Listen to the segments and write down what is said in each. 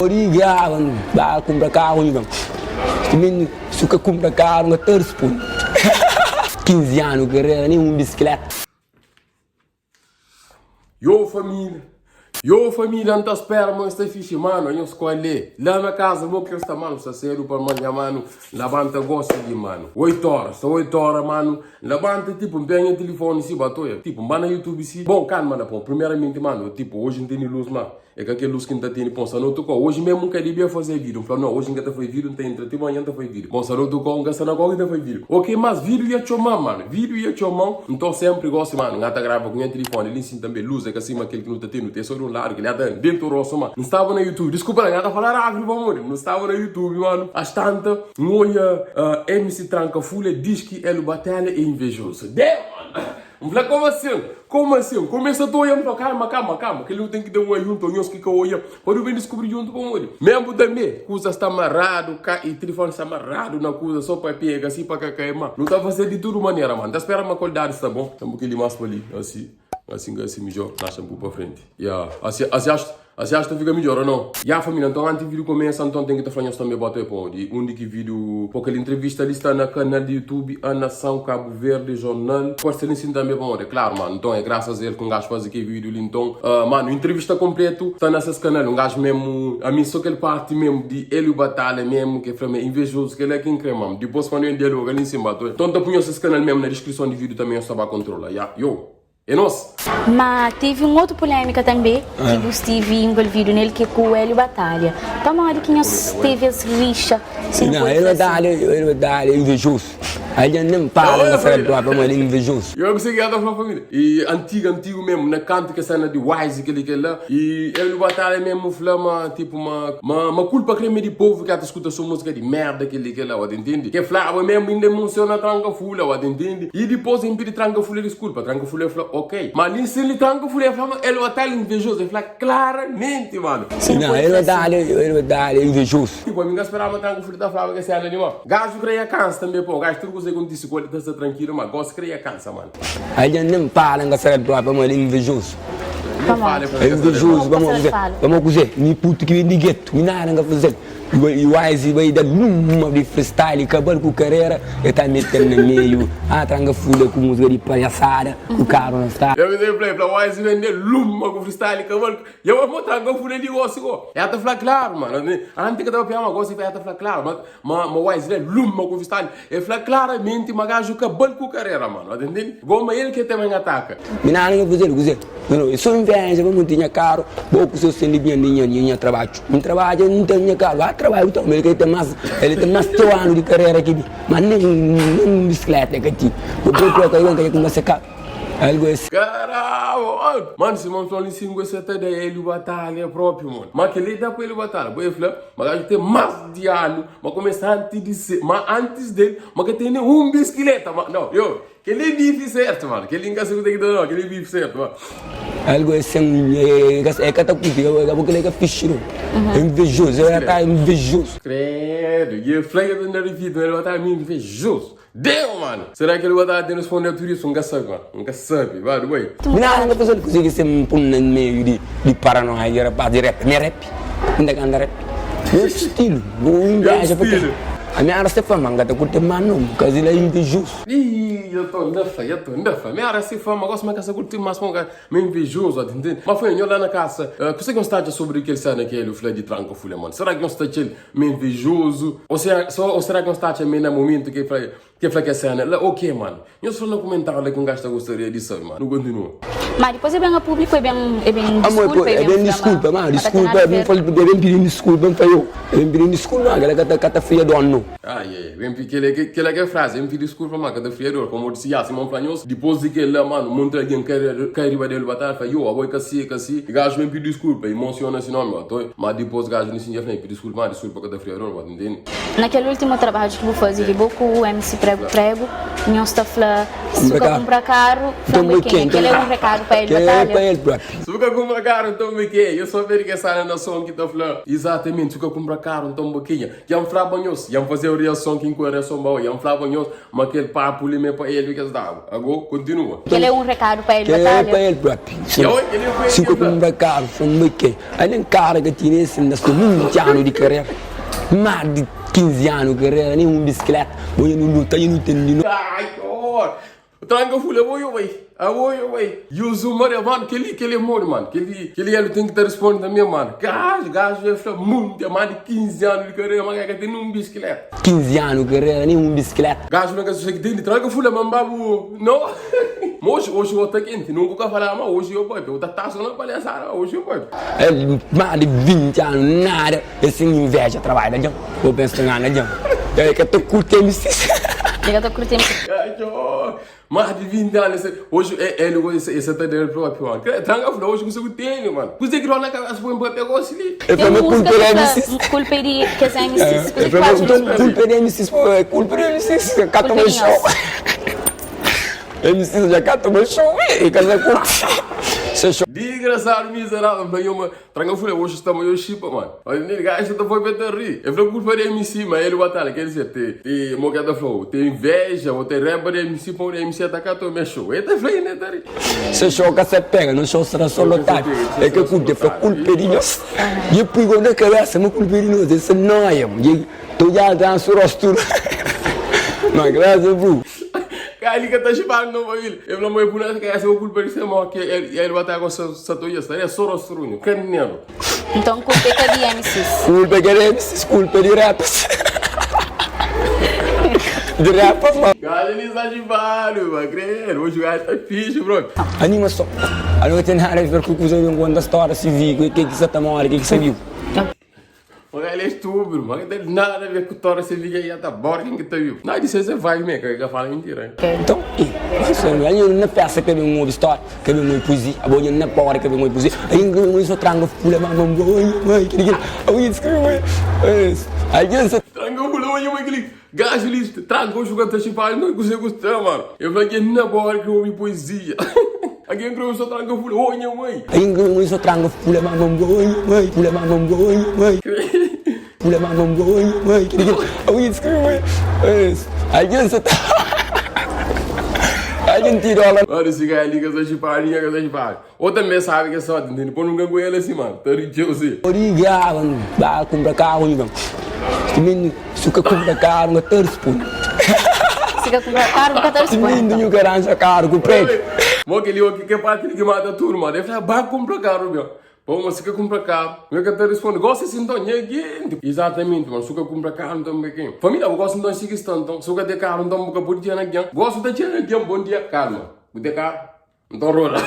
Obrigado, vai comprar carro, então. Também, se eu comprar carro, eu torço por 15 anos, carreira, nem uma bicicleta. Yo família, não tá espera, mano, está fixe, mano, eu escolhi. Lá na casa, meu que está, mano, está cedo para manhã, mano, levanta gosta de, mano. 8 horas, mano, levanta, tipo, pega o telefone, se batou, tipo, mano, no YouTube, se. Bom, calma, mano, pô, primeiramente, mano, tipo, hoje não tem luz, mano. É que aquele luz que não tá tendo, pensa, não tocou. Hoje mesmo nunca devia fazer vídeo. Falei, não, hoje nunca foi vídeo, não tem entre amanhã não foi vídeo. Bom, se não tocou, nunca se não foi vídeo. Ok, mas vídeo ia chamar, mano. Vídeo ia chamar. Então sempre gosto, mano. Gata grava com o telefone, ele ensina também luz, é que assim, aquele que não tá tendo, tem só um lado, que ele é dentro do rosto, mano. Não estava no YouTube. Desculpa, a gata falar rápido, vamos. Não estava no YouTube, mano. Às tantas, noia, MC Tranca Fula diz que ele batalha é invejoso. Deu, mano. Vamos falar, como assim? Como assim? Começa a toia, me calma, que ele tem que dar um junto, nós que olha, pode vir descobrir junto com ele. Mesmo também, coisa está amarrado, e o telefone está amarrado na coisa, só para pegar, assim, para cair, mano. Não está fazendo de tudo maneira, mano. Tá esperando uma qualidade, está bom? Tem um pouquinho mais para ali, assim, melhor, nasce um pouco para frente. Assim acha que fica melhor ou não? Família, então antes do vídeo começa, então tem que estar falando também bater pão. E que vídeo, porque a entrevista ali está no canal do YouTube, A Nação Cabo Verde Jornal. Pode ser assim também, bom, é claro, mano. Então é graças a ele que um gajo faz aquele vídeo ali. Então, mano, entrevista completa está nesse canal. Um gajo mesmo, a mim só aquele parte mesmo de ele batalha mesmo, que é invejoso, que ele é quem crê, mano. Depois quando eu dialogo ali em cima, então tá punha esse canal mesmo na descrição do vídeo também, eu estava a controlar. É nosso. Mas teve uma outra polêmica também, que eu estive envolvido nele, que é com o Hélio Batalha. Então, uma hora que nós teve as rixas. Não, ele batalha, é invejoso. Ele nem para, não sabe para ele é invejoso. Eu consegui andar com a família. E antigo mesmo, na canto que cena de Wise, aquele lá. E ele batalha mesmo, flama, tipo, uma culpa creme de povo que até escuta sua música de merda, aquele lá, entende? Que flava mesmo, ainda emociona tranca fula, entende? E depois impede tranca fula, desculpa, tranca fula, ok. Mas nem se ele tranca fula, ele batalha invejoso, ele fala claramente, mano. Não, ele batalha, é invejoso. Tipo, a minha esperava tranca fula da flava que essa animal. Gajo creia cansa também, pô, gajo tudo que quando disse que ele está tranquilo, mas gosto de criar cansa, mano. Ele nem para, não sabe para ele é invejoso. É invejoso, vamos dizer, me puto que me gueto, me nada não fazer. E o Wise vai dar uma de freestyle, acabando com a carreira, e está metendo no meio, tranga fula com música de palhaçada, o carro não está. Eu me dei play, o Wise vender luma com freestyle, acabando, eu vou tranga fula de gosto, é até falar claro, mano. Antes que eu estava uma gosto, é até falar claro, mas o Wise vende luma com freestyle, é falar claramente, mas gajo acabando com a carreira, mano, entende? Como ele que também ataca. Me nada não fazer, não, eu sou inveja, vamos ter caro, vou com o seu dinheiro, trabalho, não trabalho, não tenho caro, trabalho, então, ele tem mais 3 anos de carreira aqui, mas nem bicicleta aqui. O próprio que começa a cá. Algo assim. Caralho, mano, se montou ali 5 7 daí ele batalha próprio, mano. Mas que ele dá para ele batalha, porque ele mas a gente tem mais de ano, mas começa antes dele, mas que tem um bicicleta, mano. Não, que ele vive certo, mano. Que ele nunca se tem que dar, que ele vive certo, mano. Algo assim, é catacuti, porque ele é ficheiro. É invejoso, ele tá invejoso. Credo, e o flag do Narivido, ele vai estar invejoso. Deu, mano! Será que ele vai estar tendo responder tudo isso? Nunca sabe, mano. Nunca sabe, vai, vai. Não, pessoa que consegue ser um meio de paranoia, era para rap, não é rap. Ainda que anda rap. Meu estilo, inveja, porque a minha área se fama, não curte mano, porque ele é invejoso. Ih, eu tô nefa. Minha área se fama, gosto mais que essa curte mais com meio invejoso, entende? Mas foi, eu lá na casa, você que está sobre aquele cena que ele falou de tranco, filha, mano? Será que não está meio invejoso? Ou será que não está meio no momento que fala que a cena? Ok, mano. Eu só no comentário lá que um gajo gostaria disso, mano. Não continua. Mas depois é bem a público, é bem desculpa. É bem desculpa, mano. Desculpa, é bem pedindo desculpa, é bem pedindo desculpa, aquela que está feia do ano. Vem que frase, vem pedir desculpa, mano, que está feia do ano. Como eu disse, Simão Planhoso, depois de que ele, mano, monta alguém que riba dele batalha, fala, agora que assim, o gajo vem pedir desculpa, emociona esse nome, mano. Mas depois o gajo não se indica, pedir desculpa que está feia do ano, entende? Naquele último trabalho que eu fazia, com o MC prego. Nós está falando, se você comprar carro, aquele é um recado para ele, batalha. Se você comprar carro, então me quer. Eu só vejo que essa nação que está falando. Exatamente, se você comprar carro, então me quer. Já me falava nós, já me fazer a reação que em reação boa, já me falava nós, mas aquele papo ali me para ele que está. Agora, continua. Aquele é um recado para ele, batalha. Para ele próprio. Se você comprar carro, então me quer. Aí nem cara que tinha esse, ainda sou 20 anos de carreira. Mais de 15 anos de carreira, nem bicicleta. Eu não luto, eu não tenho. Ai, oh! Tranca fula, oi. E o Zumar, mano, que ele é morto, mano. Que ele tem que estar respondendo também, mano. Gajo, eu falo muito, mais de 15 anos de carreira, mas que tem um bicicleta. 15 anos de carreira, nem bicicleta. Gajo, não é que você tem, tranca fula, mas babu, não? Hoje eu estou quente, nunca vou falar, mas hoje eu vou. Eu estou só na palhaçada, hoje eu vou. É mais de 20 anos, nada. Esse inveja trabalho, né, John? Eu penso nada, John. É que eu estou curtindo isso. Eu estou curtindo. Mais de 20 anos, hoje ele esse está dele próprio, mano. Tranca fula, hoje você tem, mano. Você que não na cabeça foi um papel assim. É para me culpar M6. Culparia que essa M6. É para me culpar M6, culpar M6, cata meu show. M6 já cata meu show, e casa curte. Desgraçado, miserável, mas eu tranca fula, hoje estamos eu chipa, mano. Olha, ele gajo tá foi para rir. Eu falei culpa de MC, mas ele batalha, quer dizer, tem mogada flow, tem inveja, ou tem reba de MC, para o MC atacar o meu show. Ele tá falando, né, Tari? Se show que você pega, não show será só lotado. É que eu curto, foi culpeirinhos. E depois quando eu cabeça, meu culpeirinhos, esse não é, mano. Tu já dançou rostura. Não, graças, bro. Kali ka ta shibang no moil. Eu não me puna que essa culpa de ser mal que ele vai estar com essa toia, é só rostrunho, canelo. Então culpa que de M6. Culpa que de M6, culpa de rapas. De rapas, mano. Kali ni sa shibalo, magre. Hoje o gajo tá fixe, bro. Animação. A não tem nada a ver com o que você viu quando a história se viu, o que você tá mal, o que você viu. Mas ele é estúpido, mas não tem nada a ver com toda essa vida aí, tá bora quem que tá vivo. Não, disse você vai mesmo, que fala mentira. Então, eu não peço que eu não ouve história, que eu não ouve poesia, a boia não é pobre que eu não ouve poesia. Aí eu só trago fula, mas não vou, eu escrevo, aí eu só trago fula, eu aquele gajo listo, trago jogando a chipar, não consigo gostar, mano. Eu falei que não é pobre que eu ouve poesia. Aqui eu só trago fula, oi, mãe. Aí eu só trago fula, mas não vou, fula, mas não vou, Pula mas não vou, eu escrevo, aí eu só a gente tirou ela. Olha esse cara ali, que essa chiparinha, ou também sabe que é só, entende? Pô, nunca com ele assim, mano. Tá rico, você. Obrigado, vai comprar carro, mano. Se você comprar carro, não tem resposta. Se você comprar carro, não tem resposta. Se você quer carro, com preto. Mas aquele que é parte que mata tudo, mano. Ele fala, vai comprar carro, meu. Pô, mas se você comprar carro, eu quero te responder, gosta assim, então, exatamente, mano, se você comprar carro, então, quem? Família, eu gosto então, se então, se você ter carro, então, eu vou ter aqui, gosto de ter aqui, bom dia, calma, vou ter carro, então, rola.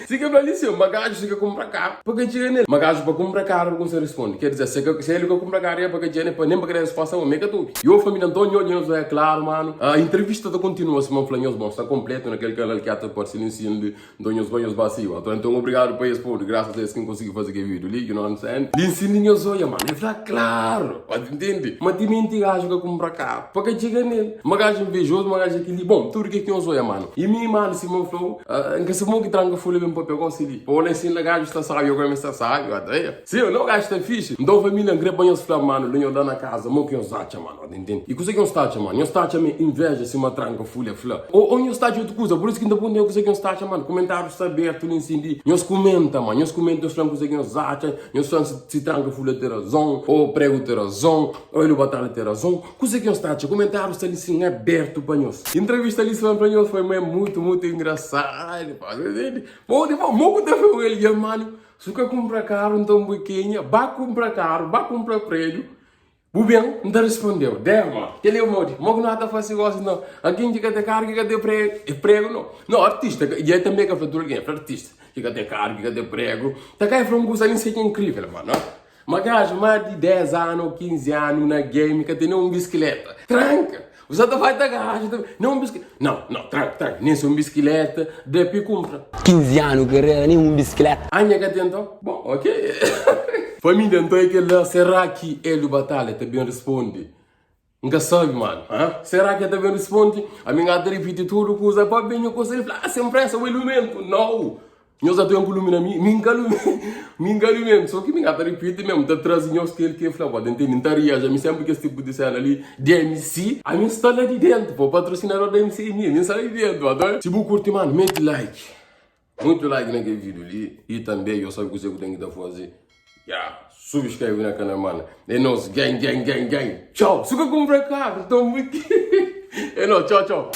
Se que para ali, se bagagem, se que comprar carro, porque tinha nele, bagagem para comprar carro, como você responde, quer dizer, se ele que comprar carro, é porque tinha nele, nem para a resposta, é mega tudo. E eu, família, então, eu é claro, mano, a entrevista está continua, se não falamos, bom, está completo naquele canal que até pode ser silenciando de nós vazio, então, obrigado por isso, graças a Deus que conseguiu fazer aquele vídeo, you know what I'm saying? Ensino os olhos, mano, é claro, pode entender, mas tem mente gajo que comprar carro, porque tinha nele, bagagem invejoso, bagagem aquele, bom, tudo que os olhos, mano, e minha mano, se não falou, que se não que tranca folha bem para pegar o CD, ou nem se o gajo está sábio, agora está sábio, até, se eu não gajo está fixe, então família, não banho os flamengo, mano, não dá na casa, não que os acha, mano, entende? E coisa que os acha, mano, os acha me inveja se uma tranca folha, ou os acha outra coisa, por isso que ainda põe coisa que os acha, mano, comentários está aberto, não incidi, os comenta, mano, os comenta os flamengo, coisa que os acha, os fãs se tranca folha ter razão, ou prego ter razão, ou ele batalha ter razão, coisa que os acha, comentários está ali aberto para nós. Entrevista ali para nós foi muito engraçado, entende? Mogo da ele, mano, se você comprar carro, então, pequena, vai comprar carro, vai comprar prédio. O bem, não respondeu. Mano. Ele é o modo. Mogo não está fácil assim, não. Aqui que tem carro, que tem prego, não. Não, artista, e aí também que é alguém, artista, que tem carro, que tem prego. Tá cá, é um gosto ali, sei que é incrível, mano. Mas, gajo, mais de 10 anos, 15 anos na game, que tem uma bicicleta. Tranca! Você tá vai da garagem, não bicicleta. Não, tranca, nem sou bicicleta, depois compra. 15 anos, carreira, nem uma bicicleta. Anha que então? Bom, ok. Família, então é que lá, será que ele batalha também responde? Nunca sabe, mano. Será que também responde? A minha gata repete tudo, coisa para bem, eu consigo falar, sempre essa o elemento. Não. Eu já tenho um volume na minha mesmo. Só que minha gata repete mesmo, tá trazendo os que ele quer falar, pode entender, não ria, já me sempre que esse tipo de cena ali, DMC, a minha está lá de dentro, pô, patrocinador da DMC, minha está lá de dentro, adoro. Se você curte, mano, mete like. Muito like naquele vídeo ali, e também eu sabe o que você tem que fazer. Subscreve na canal, mano. É nós, gang. Tchau. Se você comprar carro, tamo aqui. É nós, tchau.